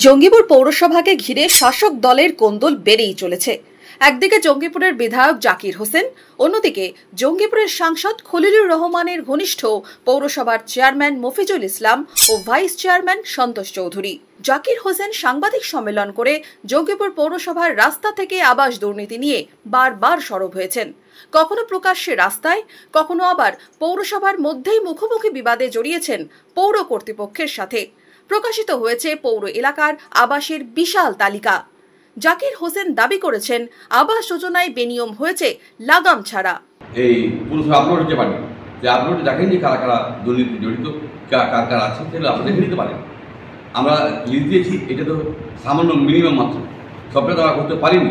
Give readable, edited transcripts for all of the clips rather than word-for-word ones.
জঙ্গিপুর পৌরসভাকে ঘিরে শাসক দলের কোন্দল বেড়েই চলেছে। একদিকে জঙ্গিপুরের বিধায়ক জাকির হোসেন, অন্যদিকে জঙ্গিপুরের সাংসদ খলিলুর রহমানের ঘনিষ্ঠ পৌরসভার চেয়ারম্যান মফিজুল ইসলাম ও ভাইস চেয়ারম্যান সন্তোষ চৌধুরী। জাকির হোসেন সাংবাদিক সম্মেলন করে জঙ্গিপুর পৌরসভার রাস্তা থেকে আবাস দুর্নীতি নিয়ে বারবার সরব হয়েছেন। কখনো প্রকাশ্যে রাস্তায়, কখনো আবার পৌরসভার মধ্যেই মুখোমুখি বিবাদে জড়িয়েছেন পৌর কর্তৃপক্ষের সাথে। প্রকাশিত হয়েছে পৌর এলাকার আবাসের বিশাল তালিকা। জাকির হোসেন দাবি করেছেন, আবাস যোজনায় বেনিয়ম হয়েছে লাগাম ছাড়া। এই পুরুষ আপলোড হতে পারেন যে আপলোড দেখেন যে কারা কারা দুর্নীতি জড়িত, কার কার আছে, সেগুলো আপনি দেখে নিতে পারেন। আমরা লিস্ট দিয়েছি, এটা তো সামান্য মিনিমাম মাত্র, সবটা তো আমরা করতে পারিনি।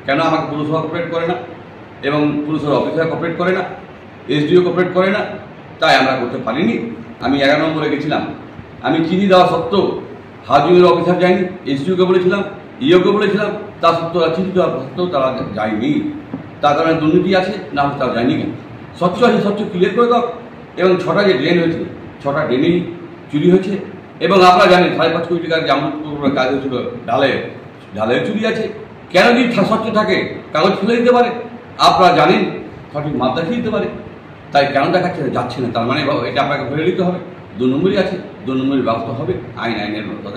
কেন আমাকে পুরসভা কোঅপারেট করে না এবং পুরসভার অফিসার কোঅপারেট করে না, এসডিও কোঅপারেট করে না, তাই আমরা করতে পারিনি। আমি 11 নম্বরে গেছিলাম, আমি চিনি দেওয়া সত্ত্বেও হাউজিংয়ের অফিসার যায়নি, এসডিওকে বলেছিলাম, ইওকে বলেছিলাম, তা সত্ত্বেও চিঠি দেওয়ার সত্ত্বেও তারা যায়নি। তার কারণে দুর্নীতি আছে, না হলে তারা যায়নি কেন? স্বচ্ছ আছে, স্বচ্ছ ক্লিয়ার করে দাও। এবং 6টা যে ড্রেন হয়েছে, 6টা ড্রেনেই চুরি হয়েছে। এবং আপনারা জানেন 5.5 কোটি টাকার যে আমরপুর কাজ হয়েছিল, ঢালাইয়ের চুরি আছে। কেন যদি স্বচ্ছ থাকে, কাগজ ফেলে দিতে পারে, আপনারা জানেন, সঠিক মাপ দেখিয়ে দিতে পারে। তাই কেন দেখাচ্ছে যাচ্ছে না? তার মানে এটা আপনাকে ধরে নিতে হবে, 2 নম্বরই আছে, 2 নম্বরই ব্যবস্থা হবে, আইনের মতো।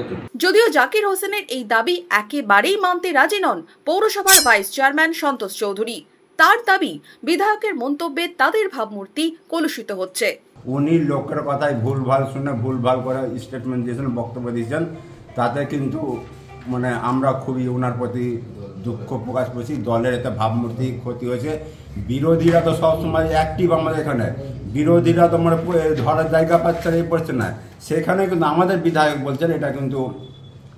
যদিও জাকির হোসেনের এই দাবি একেবারেই মানতে রাজি নন পৌরসভার ভাইস চেয়ারম্যান সন্তোষ চৌধুরী। তার দাবি, বিধায়কের মন্তব্যে তাদের ভাবমূর্তি কলুষিত হচ্ছে। উনি লোকের কথায় ভুলভাল শুনে ভুলভাল করে স্টেটমেন্ট দিয়েছেন, বক্তব্য দিয়েছেন, তাতে কিন্তু আমরা খুবই ওনার প্রতি দুঃখ প্রকাশ করছি। দলের এতে ভাবমূর্তি ক্ষতি হয়েছে। বিরোধীরা তো সবসময় অ্যাক্টিভ আমাদের এখানে, বিরোধীরা তো ধরার জায়গা পাচ্ছে না, পড়ছে না। সেখানে কিন্তু আমাদের বিধায়ক বলছেন, এটা কিন্তু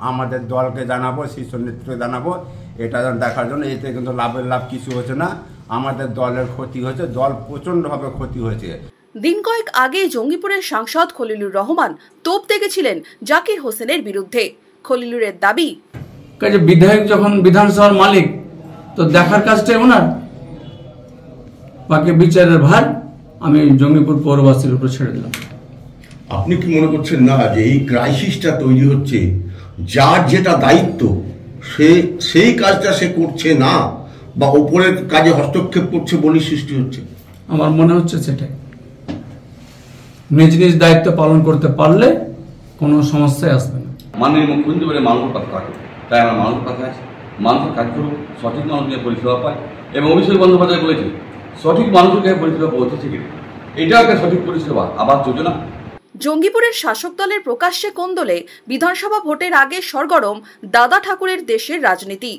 আমাদের দলকে জানাবো, শীর্ষ নেতৃত্বকে জানাবো, এটা দেখার জন্য। এতে কিন্তু লাভের লাভ কিছু হচ্ছে না, আমাদের দলের ক্ষতি হয়েছে, দল প্রচণ্ডভাবে ক্ষতি হয়েছে। দিন কয়েক আগে জঙ্গিপুরের সাংসদ খলিলুর রহমান তোপ দেখেছিলেন জাকির হোসেনের বিরুদ্ধে। খলিলুরের দাবি, বিধায়ক যখন বিধানসভার মালিক, তো দেখার কাজটাই ওনার, বাকি বিচারের ভার আমি জঙ্গিপুর পৌরবাসীর উপর ছেড়ে দিলাম। আপনি কি মনে করছেন না যে এই ক্রাইসিসটা তৈরি হচ্ছে, যার যেটা দায়িত্ব সেই কাজটা সে করছে না, বা উপরের কাজে হস্তক্ষেপ করছে বলে সৃষ্টি হচ্ছে? আমার মনে হচ্ছে সেটাই। নিজ নিজ দায়িত্ব পালন করতে পারলে কোনো সমস্যাই আসবে না। মাননীয় মুখ্যমন্ত্রী বলে মানুষের পাশে থাকে, তাই আমরা মানুষের পাশে আছি। মানুষের কাজ করব, সঠিক মানুষকে পরিষেবা পায়। এবং অভিষেক বন্দ্যোপাধ্যায় বলেছে, সঠিক মানুষের কাছে পরিষেবা পৌঁছেছে কিনা, এটা একটা সঠিক পরিষেবা, আবাস যোজনা। জঙ্গিপুরের শাসক দলের প্রকাশ্যে কোন্দলে বিধানসভা ভোটের আগে সরগরম দাদা ঠাকুরের দেশের রাজনীতি।